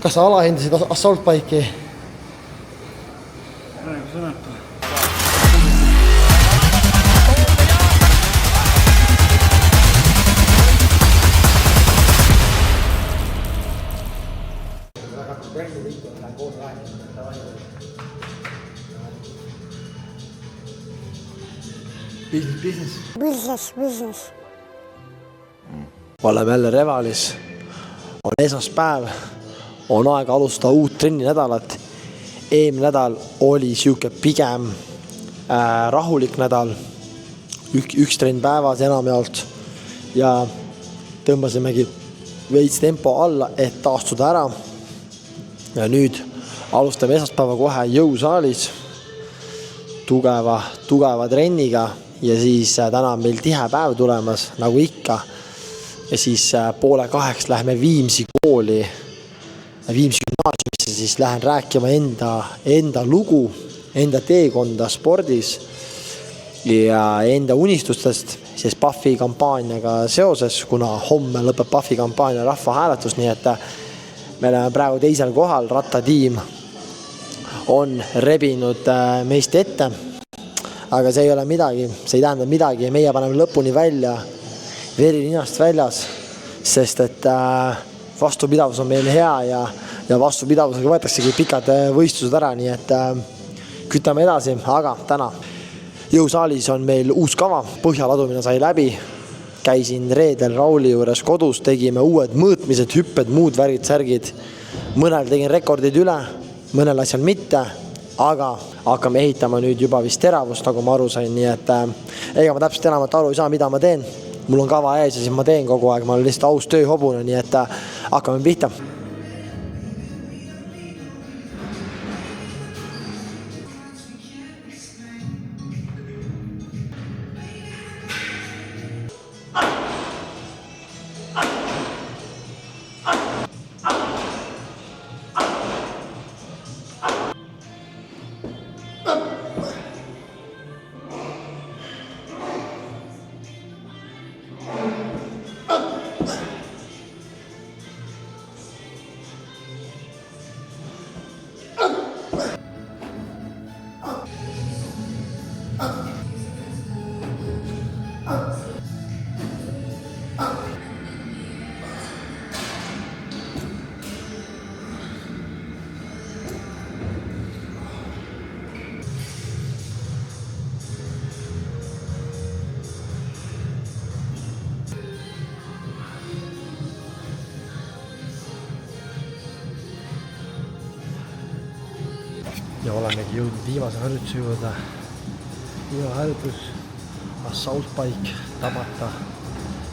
Kas sa alahindasid Assault Bike'i? Praegu sõnata. Business. Oleme jälle Revalis. On esmaspäev. On aega alustada uut trenninädalat. Eelmine nädal oli siuke pigem rahulik nädal. Üks trenn päevas enamjaolt. Ja tõmbasimegi veits tempo alla, et taastuda ära. Ja nüüd alustame esmaspäeva kohe jõusaalis tugeva trenniga. Ja siis täna on meil tihe päev tulemas, nagu ikka. Ja siis 7:30 lähme Viimsi kooli, Viimsi gümnaasiumisse, siis lähen rääkima enda lugu, enda teekonda spordis ja enda unistustest, siis PUFFi kampaaniaga seoses, kuna homme lõpeb PUFFi kampaania rahvahääletus, nii et me oleme praegu teisel kohal, rattatiim on rebinud meist ette. Aga see ei ole midagi, see ei tähenda midagi ja meie paneme lõpuni välja, veri ninast väljas, sest et vastupidavus on meil hea ja vastupidavusega võetaksegi pikad võistlused ära, nii et kütame edasi, aga täna jõusaalis on meil uus kava, põhjaladumine sai läbi, käisin reedel Rauli juures kodus, tegime uued mõõtmised, hüpped, muud värid, särgid, mõnel tegin rekordid üle, mõnel asjal mitte, aga hakkame ehitama nüüd juba vist teravust, nagu ma aru sain, nii et ega ma täpselt enamat aru ei saa, mida ma teen. Mul on kava ees ja siis ma teen kogu aeg, ma olen lihtsalt aus tööhobune, nii et hakkame pihta. Ja olemegi jõudnud viimase harjutuse juurde. Viimane harjutus, Assault Bike, tabata,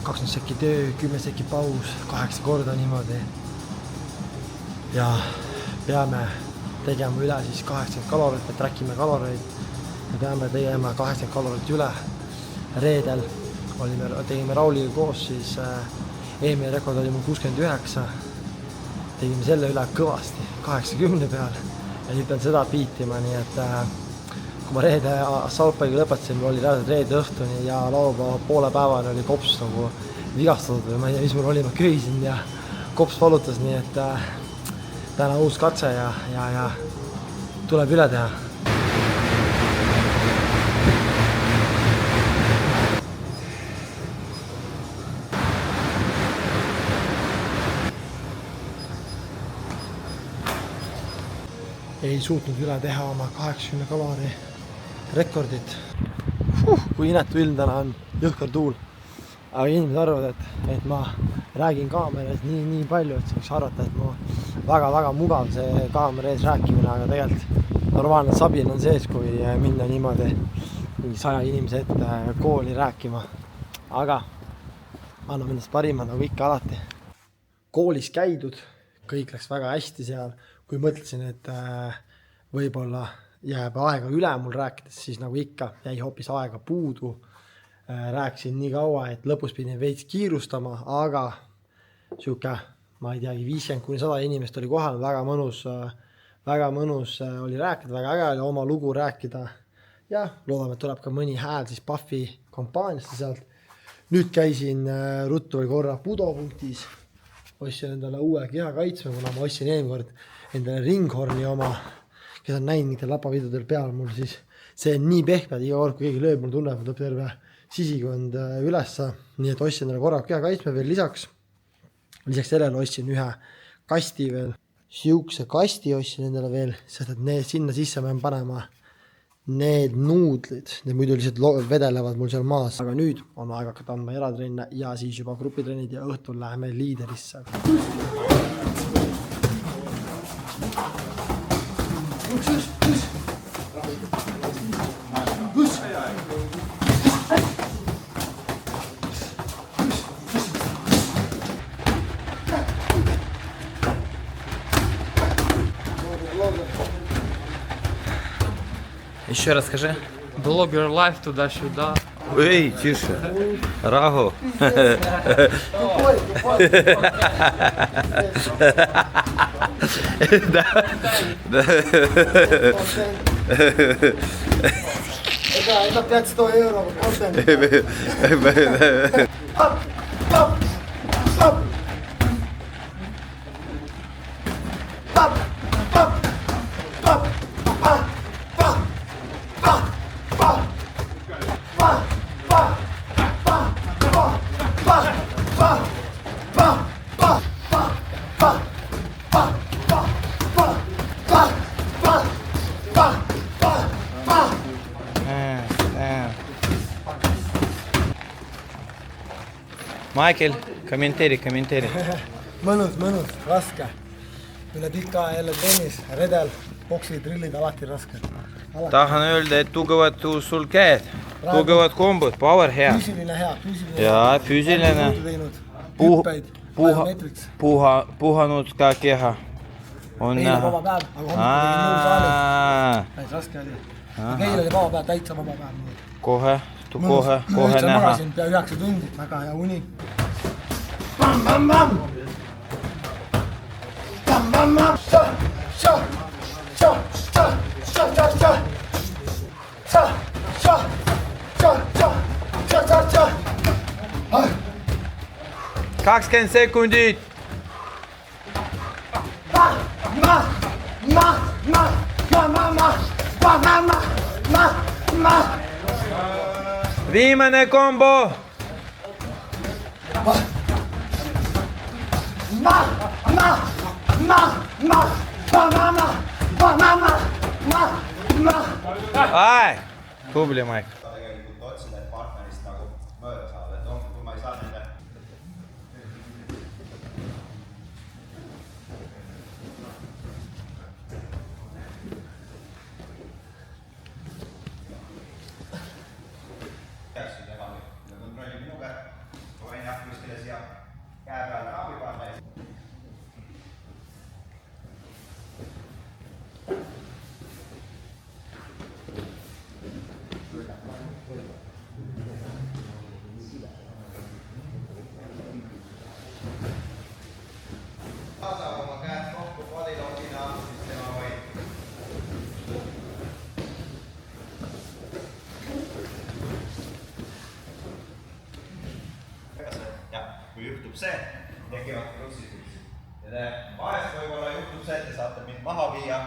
20 sekki töö, 10 sekki paus, 8 korda niimoodi. Ja peame tegema üle siis 80 kalorit, me trackime kaloreid. Me peame tegema 80 kalorit üle. Reedel tegime Rauliga koos, siis eelmine rekord oli mul 69. Tegime selle üle kõvasti, 80 peal. Ja nüüd pean seda piitima, nii et kui ma reede Assault Bike'i lõpetasin, oli reede õhtuni ja laupäeva poole päevani oli kops nagu vigastatud või ma ei tea, mis mul oli, ma köhisin ja kops valutas, nii et täna uus katse ja tuleb üle teha. Ei suutnud üle teha oma 80 kalori rekordit. Kui inetu ilm täna on, jõhkar tuul. Aga inimesed arvavad, et ma räägin kaameras nii palju, et võiks arvata, et mu väga mugav see kaamera ees rääkimine, aga tegelikult normaalne sabin on sees, kui minna niimoodi 100 inimese ette kooli rääkima. Aga anname endast parima, nagu ikka alati. Koolis käidud, kõik läks väga hästi seal. Kui mõtlesin, et võib-olla jääb aega üle mul rääkides, siis nagu ikka jäi hoopis aega puudu. Rääkisin nii kaua, et lõpus pidin veits kiirustama, aga siuke, ma ei teagi, 50–100 inimest oli kohal, väga mõnus oli rääkida, väga äge oli oma lugu rääkida. Ja loodame, et tuleb ka mõni hääl siis PUFFi kampaaniast sealt. Nüüd käisin ruttu või korra Budo punktis ostsin endale uue kehakaitsme, kuna ma ostsin eelmine kord endale Ringhorni oma, kes on näinud nendel lapavidudel peal mul, siis see on nii pehme, et iga kord, kui keegi lööb, mul tunneb, et terve sisikond ülesse, nii et ostsin endale korra kehakaitsme veel lisaks sellele ostsin ühe kasti veel, siukse kasti ostsin endale veel, sest et sinna sisse ma pean panema need nuudlid, need muidu lihtsalt vedelevad mul seal maas, aga nüüd on aeg hakata andma eratrenne ja siis juba grupitrennid ja õhtul läheme liiderisse. Еще расскажи. Блогер лайф туда-сюда. Эй, тише. Рагу. Это 500 евро. Michael, kommenteeri. Mõnus, raske. Üle pika jälle tennis, redel, boksi, drillid, alati raske. Tahan öelda, et tugevad sul käed, tugevad kombod, power hea. Füüsiline hea. Jaa, füüsiline. Puhanud ka keha. On Meil vaba päev, aga hommikul tegin muu saali. Päris raske oli. Meil oli vaba päev, täitsa vaba päev. Kohe näha. Magasin pea 9 tundi, väga hea uni. Bam! Kakskümmend sekundit. Viimane kombo. Ai, tubli Mike. Tegelikult otsin, et partnerist nagu mööda saada, et ongi, kui ma ei saa nende kontrolli minu käe, võin jah kuskile siia käe peale raavi panna. Saab oma käed kokku bodylockina, siis tema hoid. Ja kui juhtub see, tekivad krutsifiksi. Ja vahest võib-olla juhtub see, et te saate mind maha viia.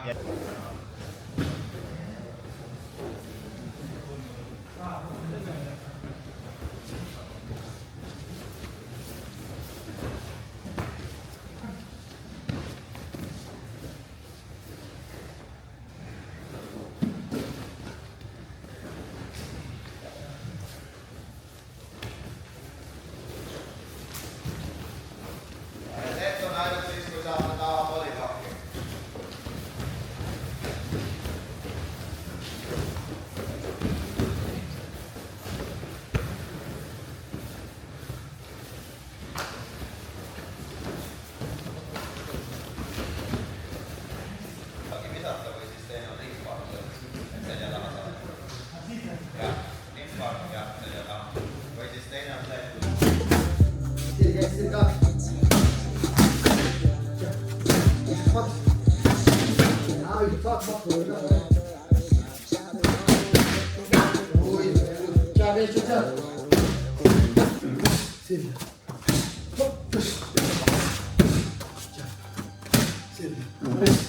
hästi.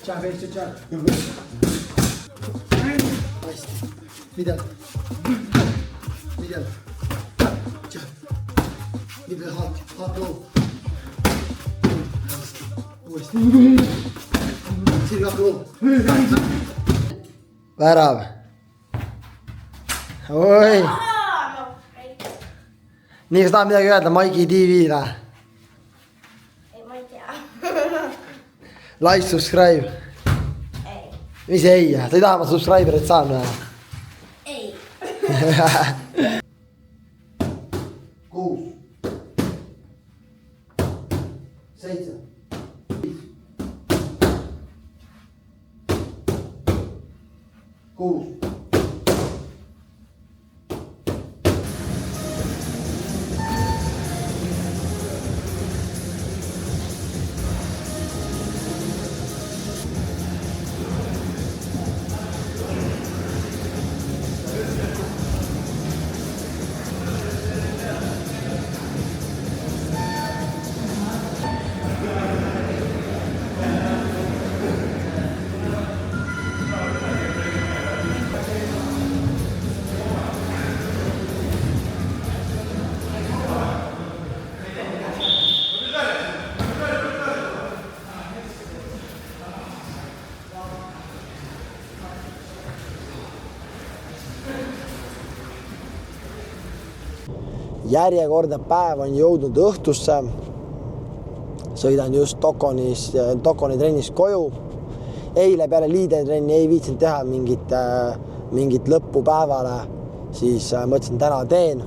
Tšab, Eesti tšab. Hästi. Midel. Tšab. Midel haat loo. Uuesti. Sirgab loo. Värav. Oi. Nii, kas tahad midagi öelda Maiki TV-le? Ei, ma ei tea. Like, subscribe. Ei. Mis ei? Sa ei taha ma subscriberit saan või? Ei. 6 7 6 Järjekordne päev on jõudnud õhtusse. Sõidan just Dokoni trennist koju. Eile peale liidetrenni ei viitsinud teha mingit lõppu päevale, siis mõtlesin täna teen.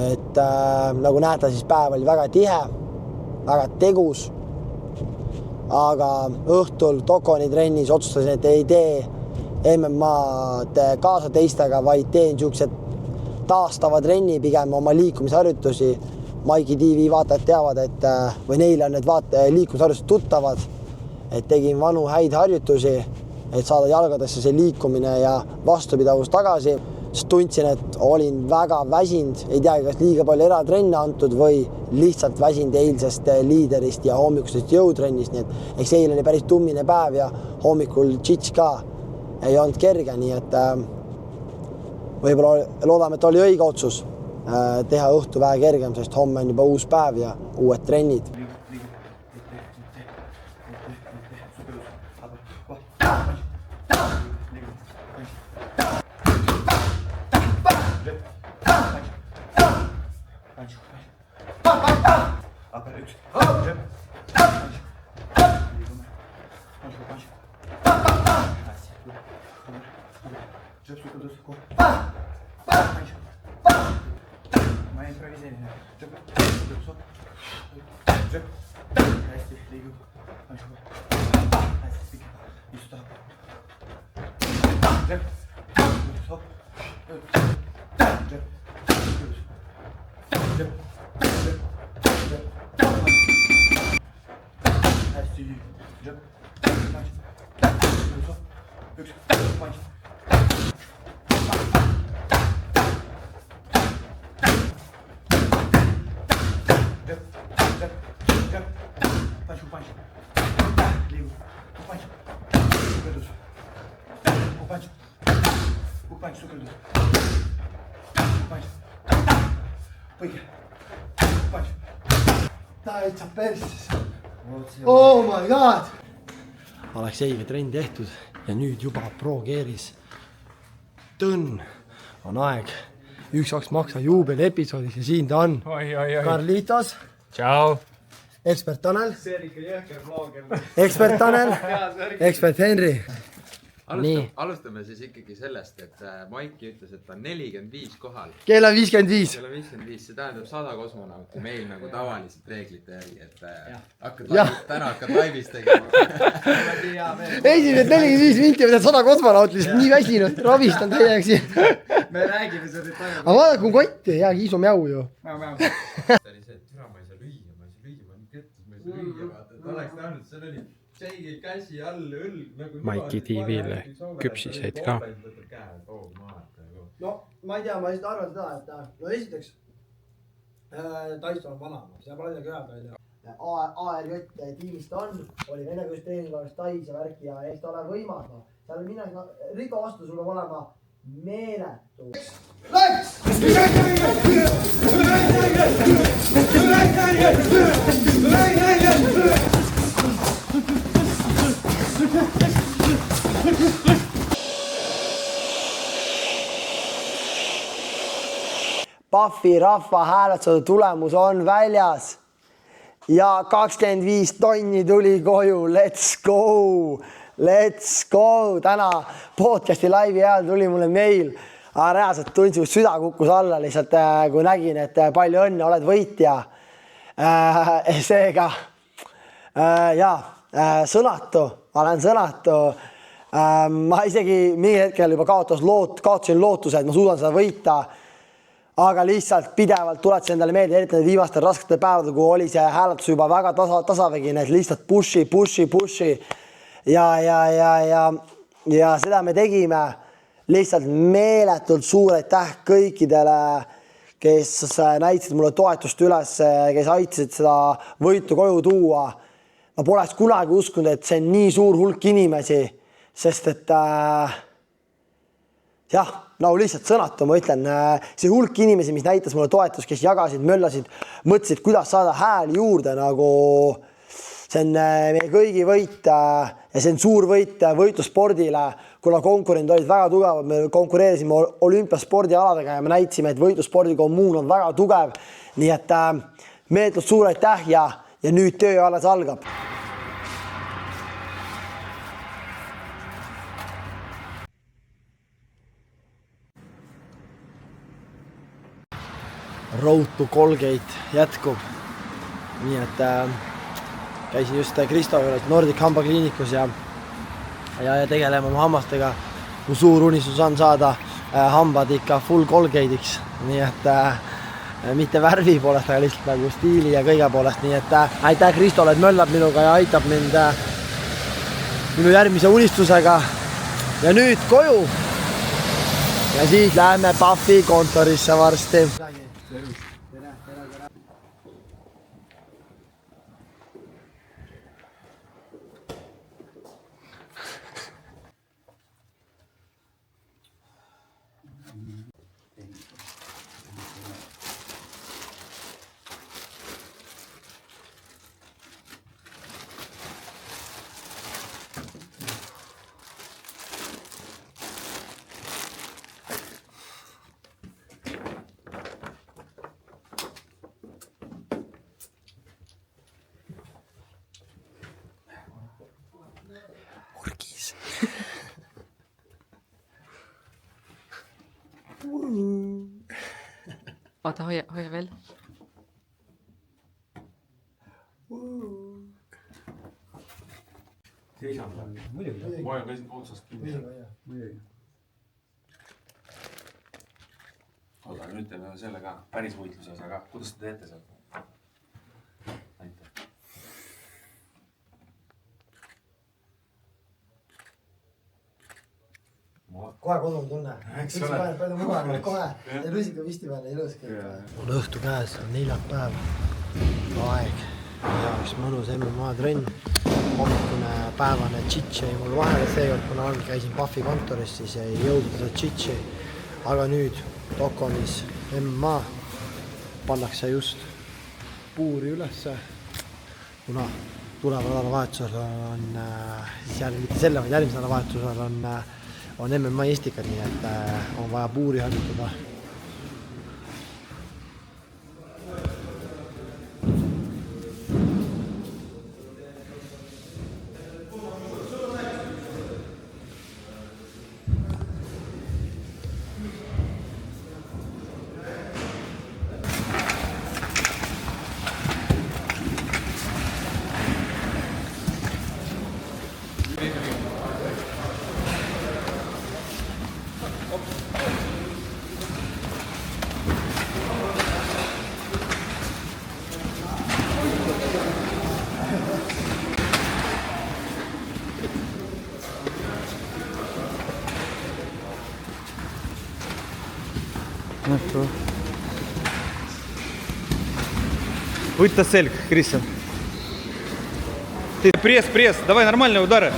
Et nagu näete, siis päev oli väga tihe, väga tegus. Aga õhtul Dokoni trennis otsustasin, et ei tee MMA-d kaasa teistega, vaid teen siuksed taastava trenni, pigem oma liikumisharjutusi. Maiki TV vaatajad teavad, et või neile on need liikumisharjutused tuttavad, et tegin vanu häid harjutusi, et saada jalgadesse see liikumine ja vastupidavus tagasi. Siis tundsin, et olin väga väsinud, ei teagi, kas liiga palju eratrenne antud või lihtsalt väsinud eilsest liiderist ja hommikusest jõutrennist, nii et eks eile oli päris tummine päev ja hommikul tšits ka ei olnud kerge, nii et võib-olla loodame, et oli õige otsus teha õhtu vähe kergem, sest homme on juba uus päev ja uued trennid. Ma improviseerin. Hästi, liigub. Hästi, istu taha. Hästi, üks, panš. Täitsa perses. Oh my god! Alekseiga trenn tehtud ja nüüd juba pro-keeris. Tõnn on aeg 1-2 maksa juubeli episoodis ja siin ta on. Carlitos. Ciao. Ekspert Tanel. See on ikka jõhker vlogger. Ekspert Tanel. Ekspert Henri. Alustame siis ikkagi sellest, et Maiki ütles, et ta on 45 kohal. Kell on 55. Kell on 55, see tähendab 100 kosmonauti meil nagu tavaliselt reeglite järgi, et täna hakkad laivis tegema. Esimesed 45 minti võtad 100 kosmonauti, lihtsalt nii väsinud, ravistan täiega siin. Me räägime seda tajuda. Aga vaadake, kui kotti, hea kiisu mjau ju. See oli see, et türa ma ei saa lüüa, ma olen kettus, ma ei saa lüüa, vaata, et oleks näinud, seal oli Tšeigi käsi all õlg nagu Maiki TV-le küpsiseid ka. No, ma ei tea, ma lihtsalt arvan seda, et no esiteks Taisto on vanama, seda pole midagi öelda, onju. ARJ tiimist oli Vene treeninglaagris Tais ja värki ja eks ta ole võimas, no. Seal minna, Rido vastu sul on olema meeletu. Läks! Pahvi rahvahääletuse tulemus on väljas ja 25 tonni tuli koju. Let's go! Let's go! Täna podcasti laivi ajal tuli mulle meil. Reaalselt tundsin, süda kukkus alla lihtsalt, kui nägin, et palju õnne, oled võitja. Seega, sõnatu, olen sõnatu. Ma isegi mingi hetkel juba kaotasin lootuse, et ma suudan seda võita. Aga lihtsalt pidevalt tuletasin endale meelde, eriti need viimastel rasketel päevadel, kui oli see hääletus juba väga tasavegine, et lihtsalt pushi. Ja seda me tegime. Lihtsalt meeletult suur aitäh kõikidele, kes näitasid mulle toetust üles, kes aitasid seda võitu koju tuua. Ma poleks kunagi uskunud, et see on nii suur hulk inimesi, sest et lihtsalt sõnatu, ma ütlen, see hulk inimesi, mis näitas mulle toetust, kes jagasid, möllasid, mõtlesid, kuidas saada hääli juurde, nagu see on meie kõigi võit ja see on suur võit võitluspordile, kuna konkurendid olid väga tugevad, me konkureerisime olümpiaspordialadega ja me näitasime, et võitluspordi kommuun on väga tugev, nii et meeletult suur aitäh ja nüüd töö alles algab. Road to Colgate jätkub. Nii et käisin just Kristo juures Nordic hambakliinikus ja tegeleme oma hammastega. Mu suur unistus on saada hambad ikka full Colgate'iks. Nii et mitte värvi poolest, aga lihtsalt nagu stiili ja kõige poolest. Nii et aitäh Kristole, et möllab minuga ja aitab mind minu järgmise unistusega. Ja nüüd koju. Ja siis läheme Pahvi kontorisse varsti. Oota, hoia veel. Muidugi. Ma olen käisin otsast kinni. Oota, nüüd teeme selle ka, päris võitluses, aga kuidas te teete seal? Aitäh. Kohe kodum tunne. Palju mugavalt, kohe. Ja rusika visti peale ilus kõik. Mul õhtu käes on neljapäev aeg. Ja üks mõnus MMA trenn. Hommikune päevane tšitši ei mul vahele seekord, kuna käisin Pahvi kontoris, siis ei jõudnud seda tšitši. Aga nüüd Dokomis MMA pannakse just puuri ülesse. Kuna tuleva nädalavahetusel on, mitte selle, vaid järgmise nädalavahetusel on MMA istikad, nii et on vaja puuri harjutada. Будь-то цель, Кристиан. Ты пресс, давай нормальные удары.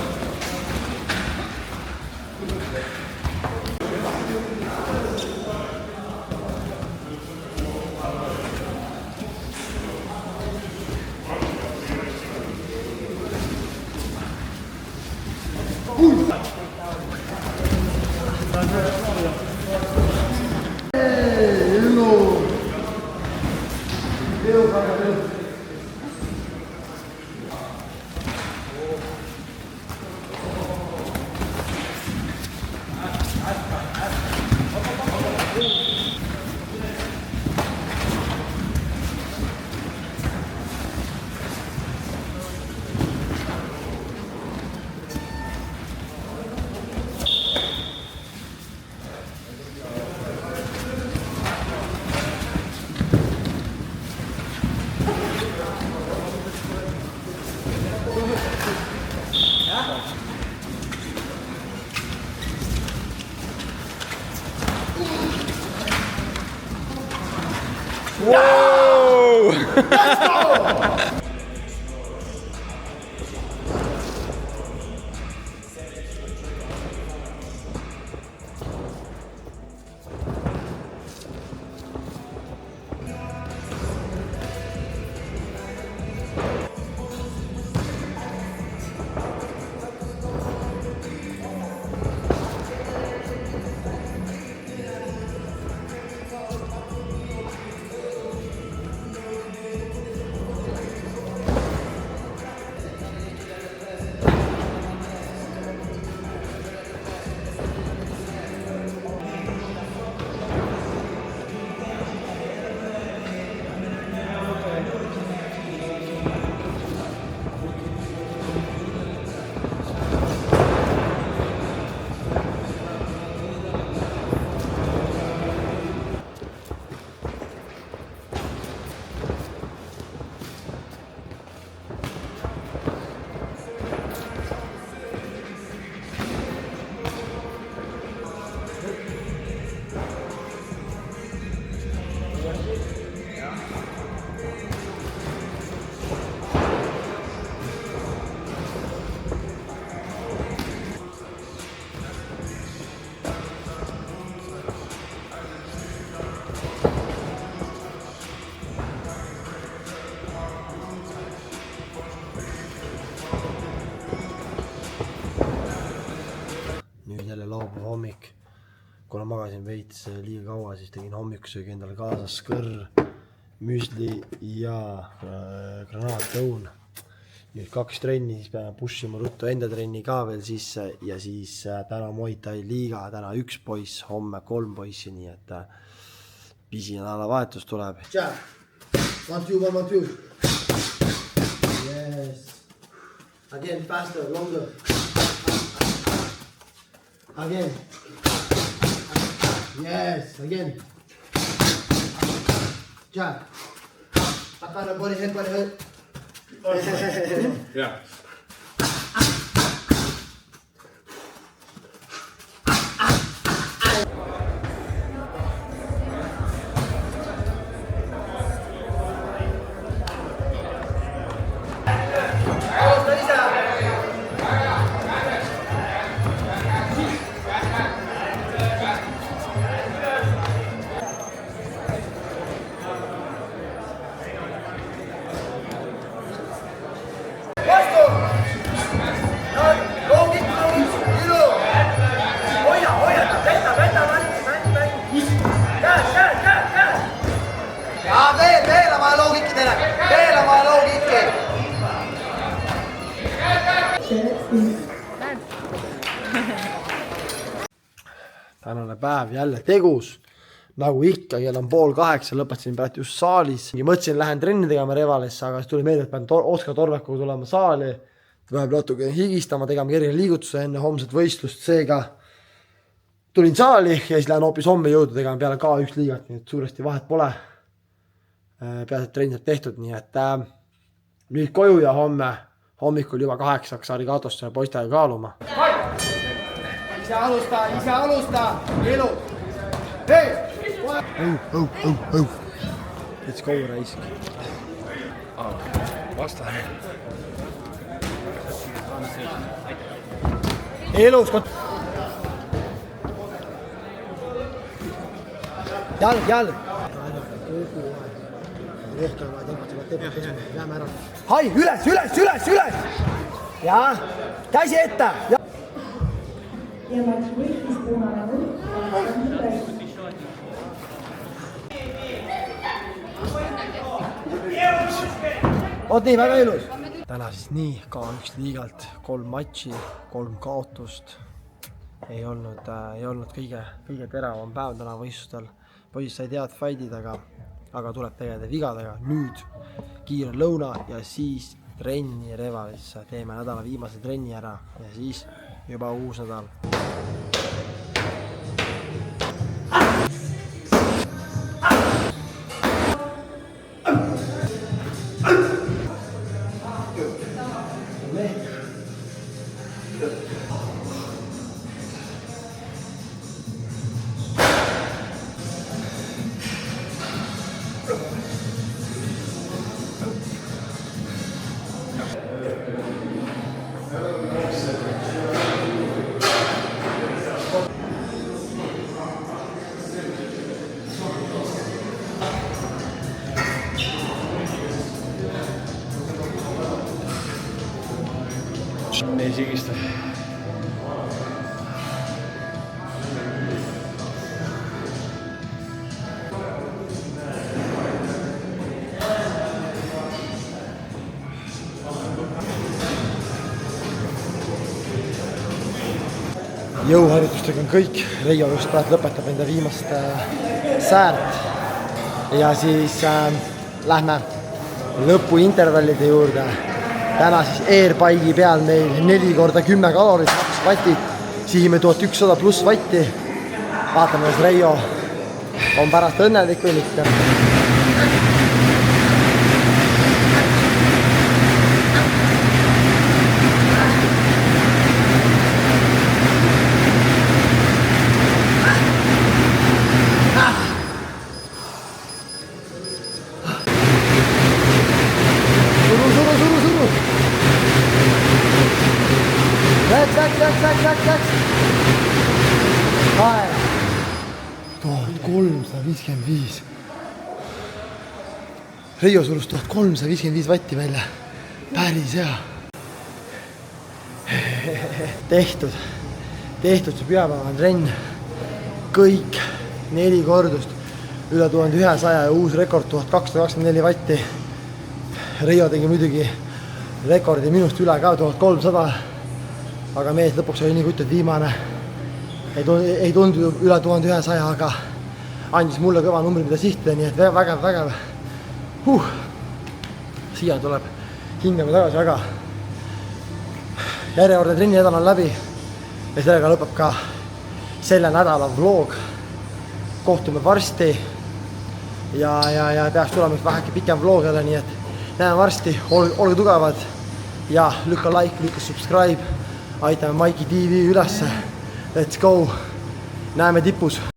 Nüüd jälle laupäeva hommik. Kuna magasin veits liiga kaua, siis tegin hommikusöögi endale kaasas kõrr, müsli ja granaatõun. Nüüd 2 trenni, siis peame pushima ruttu enda trenni ka veel sisse ja siis täna Muay Thai liiga, täna 1 poiss, homme 3 poissi, nii et pisi nädalavahetus tuleb. Jab, 1, 2, 1, 2. Yes. Again, faster, longer. Again. Yes, again. Jab. Up on the body, head. Yeah. Tänane päev jälle tegus, nagu ikka, kell on 7:30, lõpetasin praegu just saalis. Mõtlesin, lähen trenni tegema Revalesse, aga siis tuli meelde, et pean Oskar Torvekuga tulema saali. Tuleb natuke higistama, tegema kerge liigutuse enne homset võistlust, seega tulin saali ja siis lähen hoopis homme jõudu tegema peale K1 liigat, nii et suuresti vahet pole. Peaasi, et trenn saab tehtud, nii et nüüd koju ja homme hommikul juba 8 Arigatosse poistega kaaluma. Ise alusta, elu. Hei! Let's go, raisk. vastane. elus jalg. Lähme ära. Hai, üles. Ja, käsi ette. Oot nii, väga ilus. Täna siis nii, K1 liigalt 3 matši, 3 kaotust. Ei olnud kõige teravam päev täna võistlustel. Poisid said head fightid, aga tuleb tegeleda vigadega. Nüüd kiire lõuna ja siis trenni Revalisse. Teeme nädala viimase trenni ära ja siis juba uus nädal. Ei sigista. Jõuharjutustega on kõik. Reijo just lõpetab enda viimast säärt. Ja siis lähme lõpuintervallide juurde. Täna siis airbike'i peal meil 4x10 kalorit, 2 vatid. Sihime 1100 pluss vatti. Vaatame, kas Reijo on pärast õnnelik või mitte. Läks. 1355. Reijo surus 1355 vatti välja. Päris hea. Tehtud see pühapäeva trenn. Kõik 4 kordust. Üle 1100 ja uus rekord 1224 vatti. Reijo tegi muidugi rekordi minust üle ka 1300. Aga mees lõpuks oli nii kutt, et viimane ei tundu üle 1100, aga andis mulle kõva numbri, mida sihtida, nii et vägev. Siia tuleb hingame tagasi, aga järjekordne trenni nädal on läbi ja sellega lõpeb ka selle nädala vlog. Kohtume varsti ja peaks tulema üks väheke pikem vlog jälle, nii et näeme varsti, olge tugevad ja lükka like, lükka subscribe. Aitame Maiki TV ülesse. Let's go. Näeme tipus.